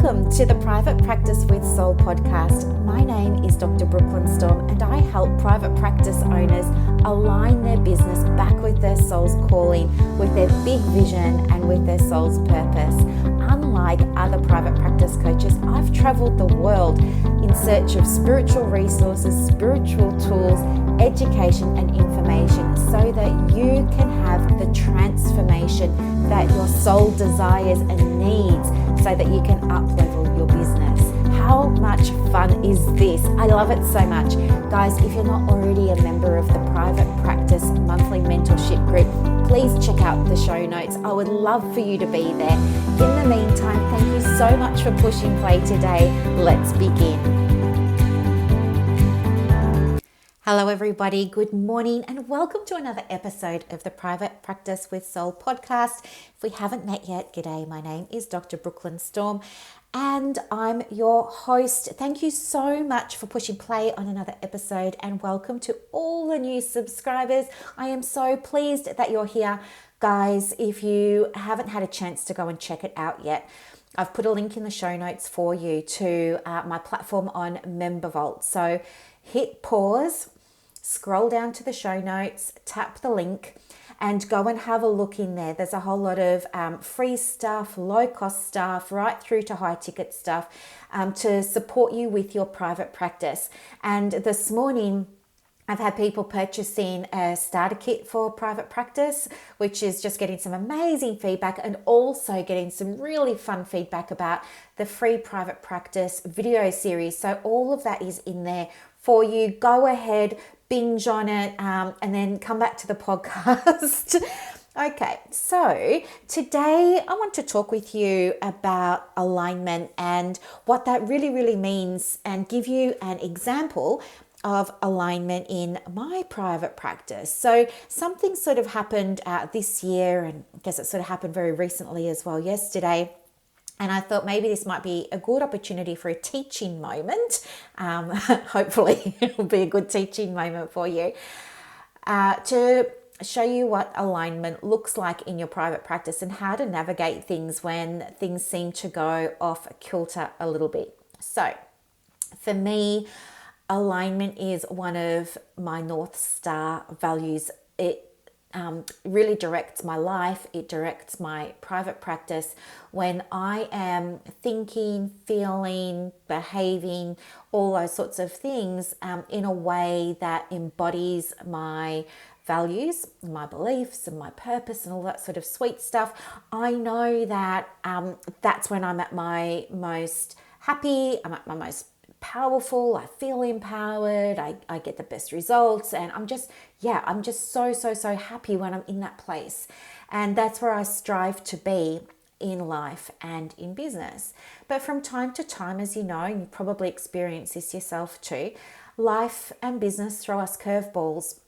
Welcome to the Private Practice with Soul podcast. My name is Dr. Storme, and I help private practice owners align their business back with their soul's calling, with their big vision and with their soul's purpose. Unlike other private practice coaches, I've traveled the world in search of spiritual resources, spiritual tools, education and information so that you can have the transformation that your soul desires and needs so that you can up-level your business. How much fun is this? I love it so much. Guys, if you're not already a member of the Private Practice Monthly Mentorship Group, please check out the show notes. I would love for you to be there. In the meantime, thank you so much for pushing play today. Let's begin. Hello everybody, good morning and welcome to another episode of the Private Practice with Soul podcast. If we haven't met yet, g'day, my name is Dr. Storme and I'm your host. Thank you so much for pushing play on another episode and welcome to all the new subscribers. I am so pleased that you're here. Guys, if you haven't had a chance to go and check it out yet, I've put a link in the show notes for you to my platform on MemberVault. So hit pause, scroll down to the show notes, tap the link and go and have a look in there. There's a whole lot of free stuff, low cost stuff, right through to high ticket stuff to support you with your private practice. And this morning, I've had people purchasing a starter kit for private practice, which is just getting some amazing feedback and also getting some really fun feedback about the free private practice video series. So all of that is in there for you. Go ahead, binge on it, and then come back to the podcast. Okay, so today I want to talk with you about alignment and what that really means and give you an example of alignment in my private practice. So something sort of happened this year, and I guess it sort of happened very recently as well yesterday. And I thought maybe this might be a good opportunity for a teaching moment. Hopefully it'll be a good teaching moment for you to show you what alignment looks like in your private practice and how to navigate things when things seem to go off kilter a little bit. So for me, alignment is one of my North Star values. It really directs my life. It directs my private practice when I am thinking, feeling, behaving, all those sorts of things in a way that embodies my values, my beliefs and my purpose and all that sort of sweet stuff. I know that that's when I'm at my most happy, I'm at my most powerful, I feel empowered, I get the best results, and I'm just so happy when I'm in that place. And that's where I strive to be in life and in business. But from time to time, as you know, and you probably experience this yourself too, life and business throw us curveballs.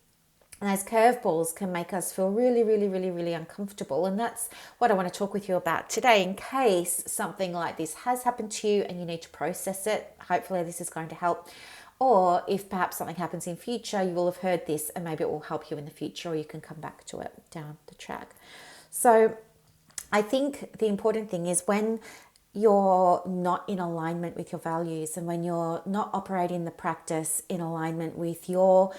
And those curveballs can make us feel really uncomfortable. And that's what I want to talk with you about today in case something like this has happened to you and you need to process it. Hopefully this is going to help. Or if perhaps something happens in future, you will have heard this and maybe it will help you in the future, or you can come back to it down the track. So I think the important thing is when you're not in alignment with your values and when you're not operating the practice in alignment with your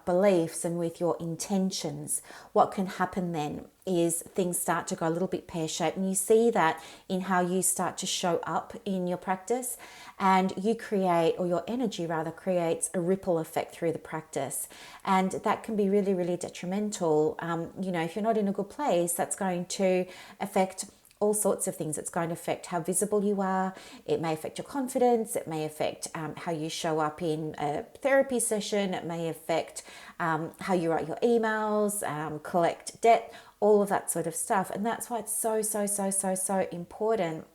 beliefs and with your intentions, what can happen then is things start to go a little bit pear-shaped, and you see that in how you start to show up in your practice, and you create, or your energy rather creates a ripple effect through the practice, and that can be really detrimental. If you're not in a good place, that's going to affect all sorts of things. It's going to affect how visible you are. It may affect your confidence. It may affect how you show up in a therapy session. It may affect how you write your emails, collect debt, all of that sort of stuff. And that's why it's so important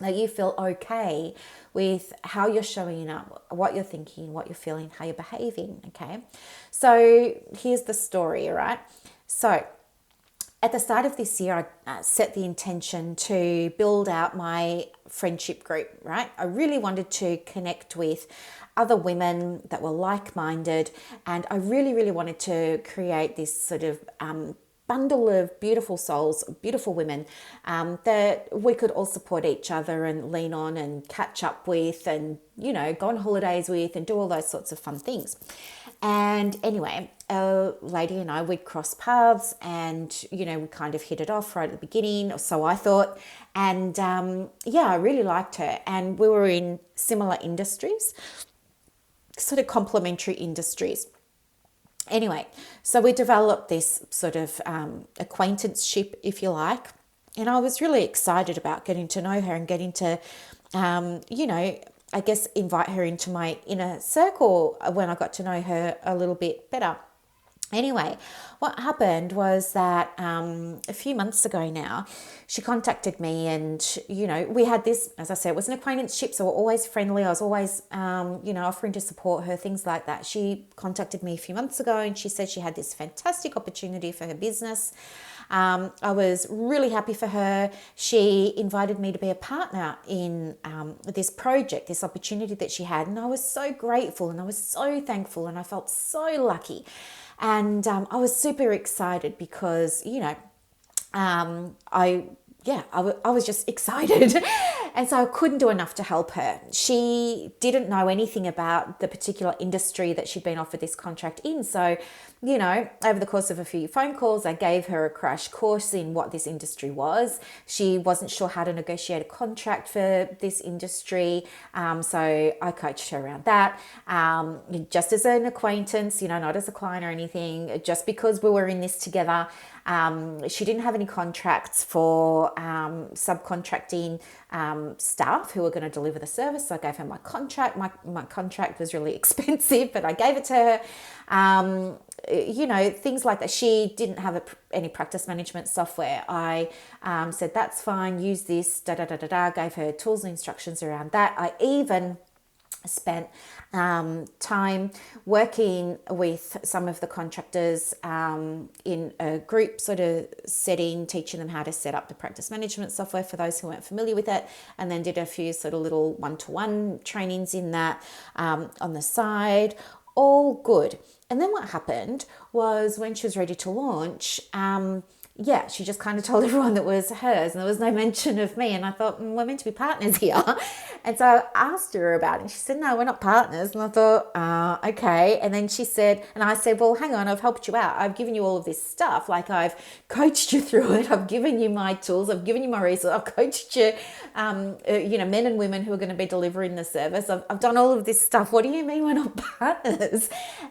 that you feel okay with how you're showing up, what you're thinking, what you're feeling, how you're behaving, okay? So here's the story, all right? So at the start of this year, I set the intention to build out my friendship group, right? I really wanted to connect with other women that were like-minded, and I really wanted to create this sort of bundle of beautiful souls, beautiful women that we could all support each other and lean on and catch up with and, go on holidays with and do all those sorts of fun things. And anyway, a lady and I, we'd cross paths and, we kind of hit it off right at the beginning, or so I thought. And I really liked her. And we were in similar industries, sort of complementary industries. Anyway, so we developed this sort of acquaintanceship, if you like. And I was really excited about getting to know her and getting to, I guess, invite her into my inner circle when I got to know her a little bit better. Anyway, what happened was that a few months ago now, she contacted me and, we had this, as I said, it was an acquaintanceship, so we're always friendly. I was always, offering to support her, things like that. She contacted me a few months ago and she said she had this fantastic opportunity for her business. I was really happy for her. She invited me to be a partner in this project, this opportunity that she had. And I was so grateful and I was so thankful and I felt so lucky. And I was super excited because, I was just excited. And so I couldn't do enough to help her. She didn't know anything about the particular industry that she'd been offered this contract in. So, over the course of a few phone calls, I gave her a crash course in what this industry was. She wasn't sure how to negotiate a contract for this industry. So I coached her around that. Just as an acquaintance, not as a client or anything, just because we were in this together. She didn't have any contracts for subcontracting staff who were going to deliver the service. So I gave her my contract. My contract was really expensive, but I gave it to her. Things like that. She didn't have any practice management software. I said, that's fine, use this, gave her tools and instructions around that. I even spent time working with some of the contractors in a group sort of setting, teaching them how to set up the practice management software for those who weren't familiar with it, and then did a few sort of little one-to-one trainings in that on the side. All good. And then what happened was when she was ready to launch, she just kind of told everyone that was hers and there was no mention of me. And I thought, we're meant to be partners here. And so I asked her about it and she said, no, we're not partners. And I thought, okay. And then she said, and I said, well, hang on, I've helped you out. I've given you all of this stuff. Like I've coached you through it. I've given you my tools. I've given you my resources. I've coached you, men and women who are going to be delivering the service. I've done all of this stuff. What do you mean we're not partners?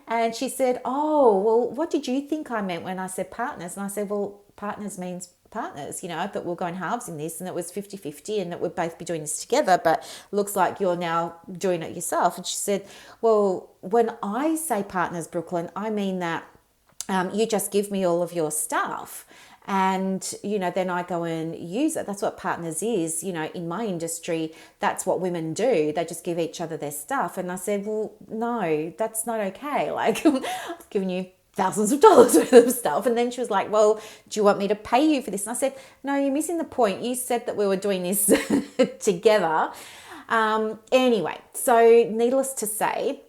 And she said, oh, well, what did you think I meant when I said partners? And I said, well, partners means partners. I thought we'll go in halves in this and it was 50-50 and that we'd both be doing this together, but looks like you're now doing it yourself. And she said, well, when I say partners, Brooklyn, I mean that you just give me all of your stuff and, then I go and use it. That's what partners is, in my industry, that's what women do. They just give each other their stuff. And I said, well, no, that's not okay. Like I've given you thousands of dollars worth of stuff. And then she was like, well, do you want me to pay you for this? And I said, no, you're missing the point. You said that we were doing this together. Anyway, so needless to say,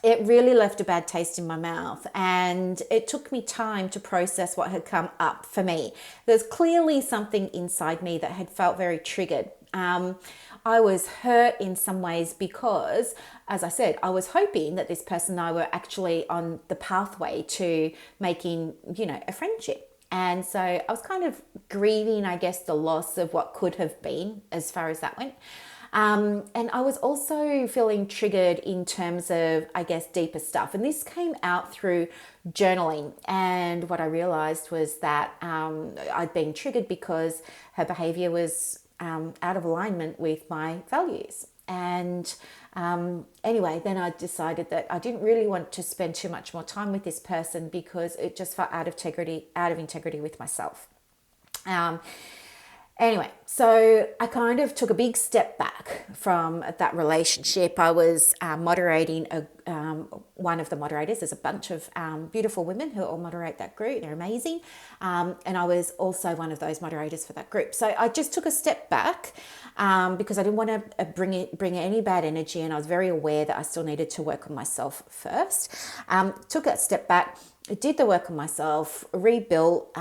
it really left a bad taste in my mouth and it took me time to process what had come up for me. There's clearly something inside me that had felt very triggered. I was hurt in some ways because, as I said, I was hoping that this person and I were actually on the pathway to making, a friendship. And so I was kind of grieving, I guess, the loss of what could have been as far as that went. And I was also feeling triggered in terms of, I guess, deeper stuff. And this came out through journaling. And what I realized was that I'd been triggered because her behavior was out of alignment with my values. And anyway, then I decided that I didn't really want to spend too much more time with this person because it just felt out of integrity with myself. Anyway, so I kind of took a big step back from that relationship. I was moderating one of the moderators. There's a bunch of beautiful women who all moderate that group. They're amazing. And I was also one of those moderators for that group. So I just took a step back because I didn't want to bring any bad energy. And I was very aware that I still needed to work on myself first. Took a step back. did the work on myself, rebuilt,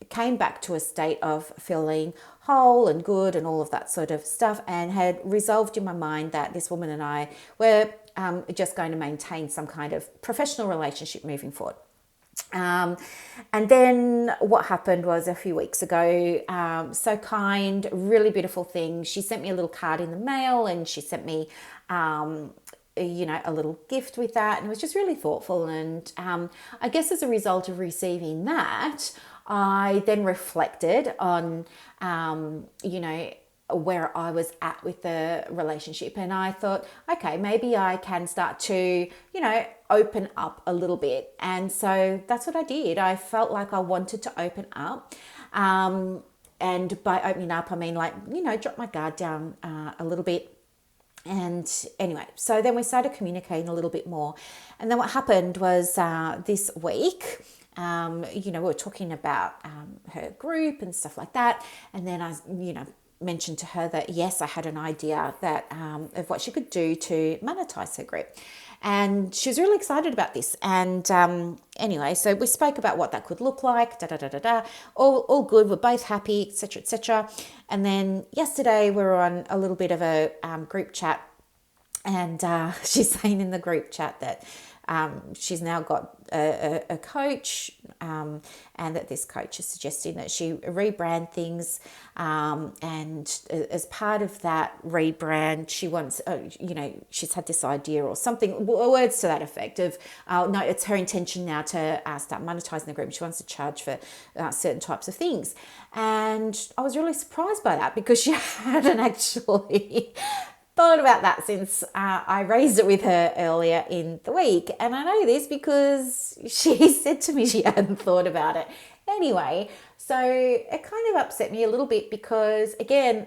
came back to a state of feeling whole and good and all of that sort of stuff, and had resolved in my mind that this woman and I were just going to maintain some kind of professional relationship moving forward. And then what happened was a few weeks ago, so kind, really beautiful thing. She sent me a little card in the mail, and she sent me, a little gift with that. And it was just really thoughtful. And I guess as a result of receiving that, I then reflected on, where I was at with the relationship. And I thought, okay, maybe I can start to, open up a little bit. And so that's what I did. I felt like I wanted to open up. And by opening up, I mean drop my guard down a little bit. And anyway, so then we started communicating a little bit more. And then what happened was this week, we were talking about her group and stuff like that. And then I, mentioned to her that, yes, I had an idea that of what she could do to monetize her group. And she was really excited about this. And anyway, so we spoke about what that could look like, all good. We're both happy, etc., etc. And then yesterday we were on a little bit of a group chat, and she's saying in the group chat that she's now got a coach, and that this coach is suggesting that she rebrand things, and as part of that rebrand, she wants, she's had this idea or something, words to that effect of, no, it's her intention now to start monetizing the group. She wants to charge for certain types of things. And I was really surprised by that, because she hadn't actually thought about that since I raised it with her earlier in the week. And I know this because she said to me she hadn't thought about it. Anyway, so it kind of upset me a little bit, because again,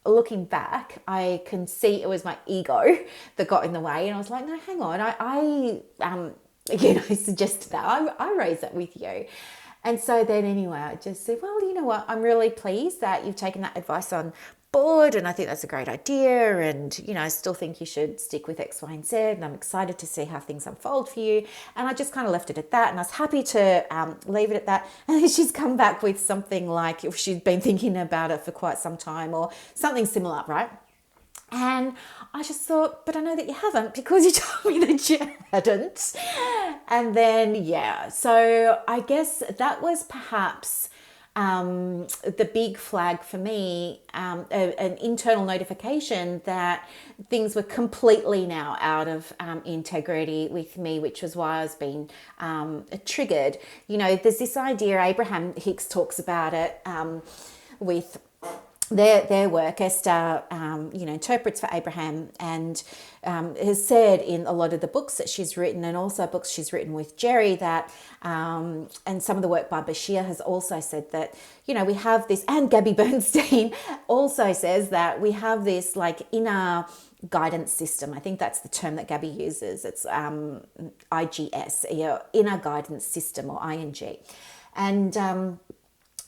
looking back, I can see it was my ego that got in the way. And I was like, no, hang on, I suggested that. I raised that with you. And so then anyway, I just said, well, you know what, I'm really pleased that you've taken that advice on board, and I think that's a great idea, and I still think you should stick with X, Y, and Z, and I'm excited to see how things unfold for you. And I just kind of left it at that, and I was happy to leave it at that. And then she's come back with something like, if she'd been thinking about it for quite some time, or something similar, right? And I just thought, but I know that you haven't, because you told me that you hadn't. And then, so I guess that was perhaps the big flag for me, an internal notification that things were completely now out of integrity with me, which was why I was being triggered. There's this idea, Abraham Hicks talks about it with their work. Esther, interprets for Abraham, and has said in a lot of the books that she's written, and also books she's written with Jerry, that, and some of the work by Bashir has also said that, we have this, and Gabby Bernstein also says that we have this like inner guidance system. I think that's the term that Gabby uses. It's IGS, inner guidance system, or ING. And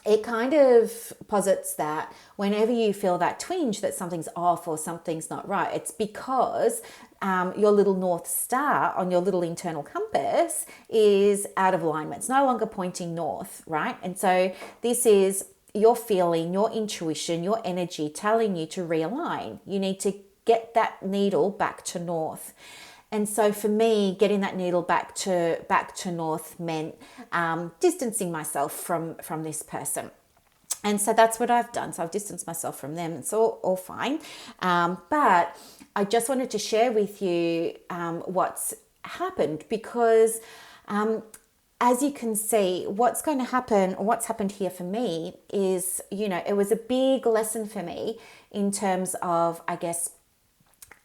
it kind of posits that whenever you feel that twinge that something's off or something's not right, it's because your little North Star on your little internal compass is out of alignment. It's no longer pointing north, right? And so this is your feeling, your intuition, your energy telling you to realign. You need to get that needle back to north. And so for me, getting that needle back to north meant distancing myself from this person. And so that's what I've done. So I've distanced myself from them. It's all fine. But I just wanted to share with you what's happened, because as you can see, what's going to happen, or what's happened here for me is, it was a big lesson for me in terms of, I guess,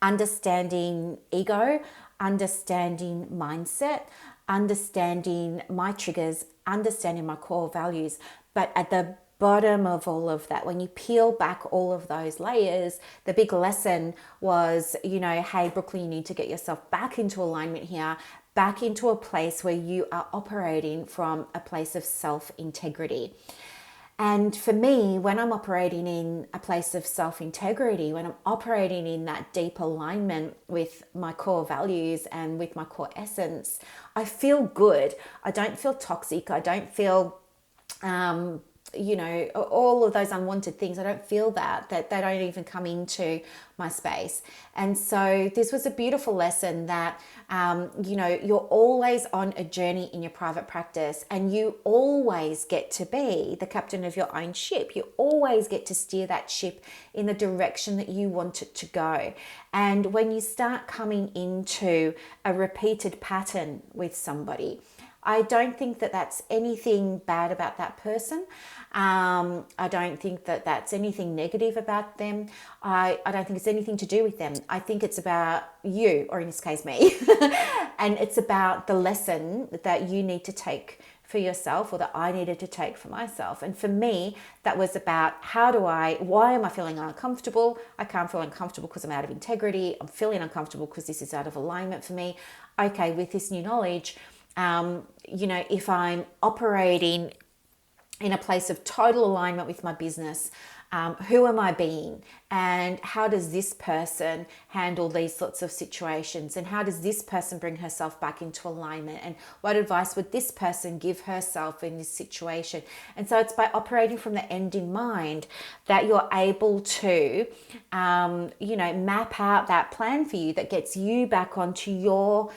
understanding ego, understanding mindset, understanding my triggers, understanding my core values. But at the bottom of all of that, when you peel back all of those layers, the big lesson was, hey, Brooklyn, you need to get yourself back into alignment here, back into a place where you are operating from a place of self-integrity. And for me, when I'm operating in a place of self-integrity, when I'm operating in that deep alignment with my core values and with my core essence, I feel good. I don't feel toxic. I don't feel all of those unwanted things. I don't feel that they don't even come into my space. And so this was a beautiful lesson that, you're always on a journey in your private practice, and you always get to be the captain of your own ship. You always get to steer that ship in the direction that you want it to go. And when you start coming into a repeated pattern with somebody, I don't think that that's anything bad about that person. I don't think that that's anything negative about them. I don't think it's anything to do with them. I think it's about you, or in this case, me. And it's about the lesson that you need to take for yourself, or that I needed to take for myself. And for me, that was about why am I feeling uncomfortable? I can't feel uncomfortable because I'm out of integrity. I'm feeling uncomfortable because this is out of alignment for me. Okay, with this new knowledge, if I'm operating in a place of total alignment with my business, who am I being? And how does this person handle these sorts of situations? And how does this person bring herself back into alignment? And what advice would this person give herself in this situation? And so it's by operating from the end in mind that you're able to, map out that plan for you that gets you back onto your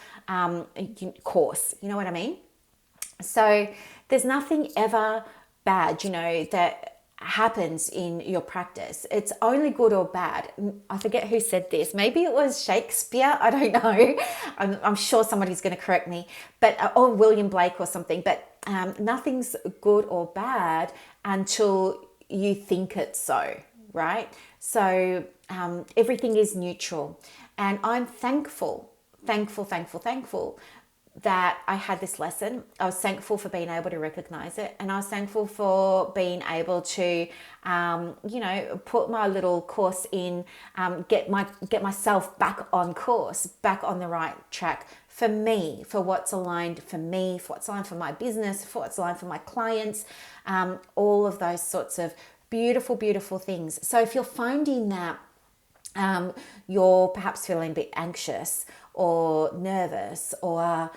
course. You know what I mean? So there's nothing ever bad, that happens in your practice. It's only good or bad. I forget who said this. Maybe it was Shakespeare. I don't know. I'm sure somebody's going to correct me, or William Blake or something. But nothing's good or bad until you think it's so, right? So everything is neutral. And I'm thankful that I had this lesson. I was thankful for being able to recognize it, and I was thankful for being able to, put my little course in, get myself back on course, back on the right track for me, for what's aligned for me, for what's aligned for my business, for what's aligned for my clients, all of those sorts of beautiful, beautiful things. So if you're finding that you're perhaps feeling a bit anxious or nervous, or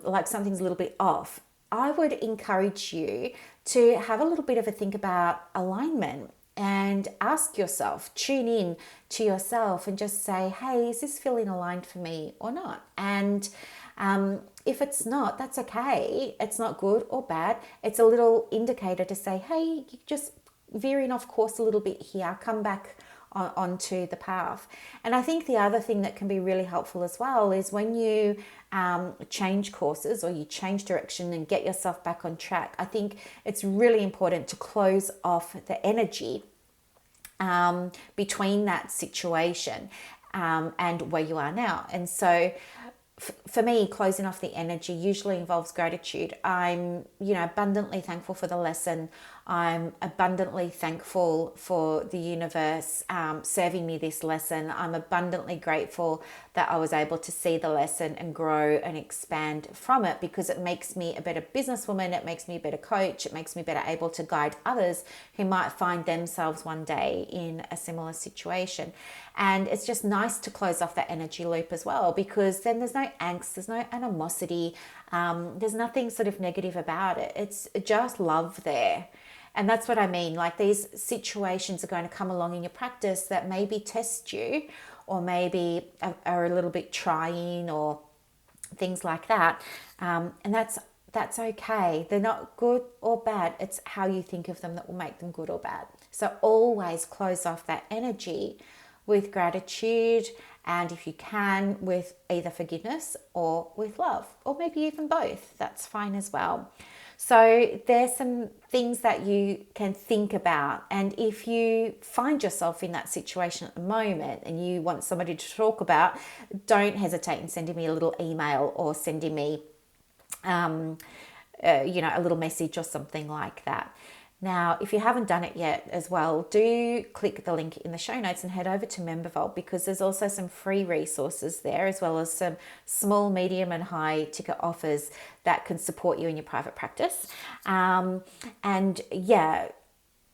like something's a little bit off, I would encourage you to have a little bit of a think about alignment and ask yourself, tune in to yourself and just say, hey, is this feeling aligned for me or not? And if it's not, that's okay. It's not good or bad. It's a little indicator to say, hey, you're just veering off course a little bit here. Come back onto the path. And I think the other thing that can be really helpful as well is when you change courses or you change direction and get yourself back on track, I think it's really important to close off the energy between that situation and where you are now. And so for me, closing off the energy usually involves gratitude. I'm, abundantly thankful for the lesson. I'm abundantly thankful for the universe serving me this lesson. I'm abundantly grateful that I was able to see the lesson and grow and expand from it, because it makes me a better businesswoman. It makes me a better coach. It makes me better able to guide others who might find themselves one day in a similar situation. And it's just nice to close off that energy loop as well, because then there's no angst, there's no animosity, there's nothing sort of negative about it. It's just love there. And that's what I mean. Like, these situations are going to come along in your practice that maybe test you, or maybe are a little bit trying, or things like that. And that's okay. They're not good or bad. It's how you think of them that will make them good or bad. So always close off that energy with gratitude, and if you can, with either forgiveness or with love, or maybe even both. That's fine as well. So there's some things that you can think about. And if you find yourself in that situation at the moment and you want somebody to talk about, don't hesitate in sending me a little email, or sending me, a little message or something like that. Now, if you haven't done it yet as well, do click the link in the show notes and head over to MemberVault, because there's also some free resources there, as well as some small, medium and high ticket offers that can support you in your private practice.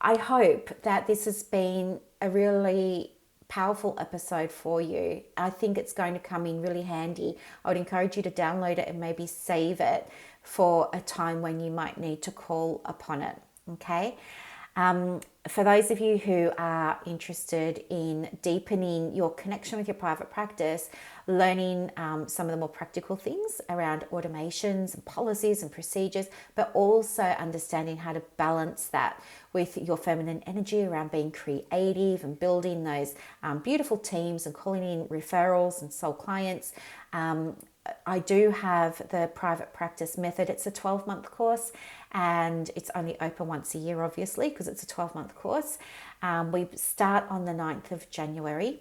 I hope that this has been a really powerful episode for you. I think it's going to come in really handy. I would encourage you to download it and maybe save it for a time when you might need to call upon it. Okay. For those of you who are interested in deepening your connection with your private practice, learning some of the more practical things around automations and policies and procedures, but also understanding how to balance that with your feminine energy around being creative and building those beautiful teams and calling in referrals and soul clients, I do have the private practice method. It's a 12-month course and it's only open once a year, obviously, because it's a 12-month course. We start on the 9th of January,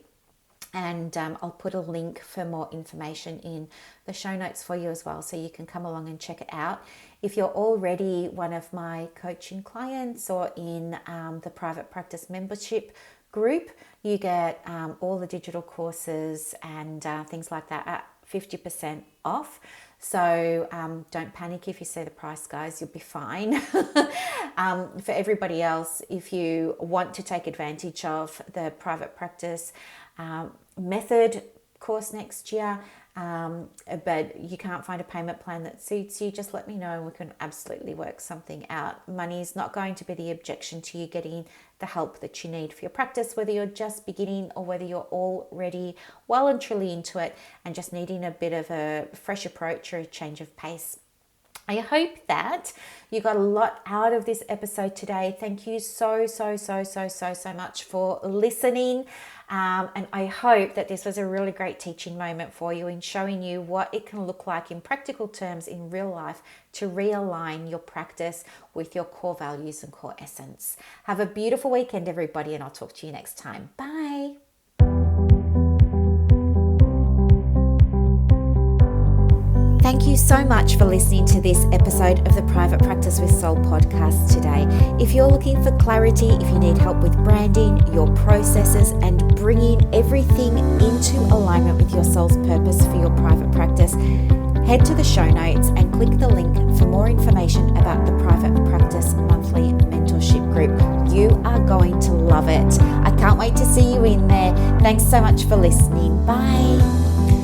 and I'll put a link for more information in the show notes for you as well, so you can come along and check it out. If you're already one of my coaching clients or in the private practice membership group, you get all the digital courses and things like that at 50% off. So don't panic if you see the price, guys, you'll be fine. For everybody else, if you want to take advantage of the private practice method course next year, but you can't find a payment plan that suits you, just let me know and we can absolutely work something out. Money is not going to be the objection to you getting the help that you need for your practice, whether you're just beginning or whether you're already well and truly into it and just needing a bit of a fresh approach or a change of pace. I hope that you got a lot out of this episode today. Thank you so much for listening. And I hope that this was a really great teaching moment for you in showing you what it can look like in practical terms in real life to realign your practice with your core values and core essence. Have a beautiful weekend, everybody, and I'll talk to you next time. Bye. Thank you so much for listening to this episode of the Private Practice with Soul podcast today. If you're looking for clarity, if you need help with branding, your processes, and bringing everything into alignment with your soul's purpose for your private practice, head to the show notes and click the link for more information about the Private Practice Monthly Mentorship Group. You are going to love it. I can't wait to see you in there. Thanks so much for listening. Bye.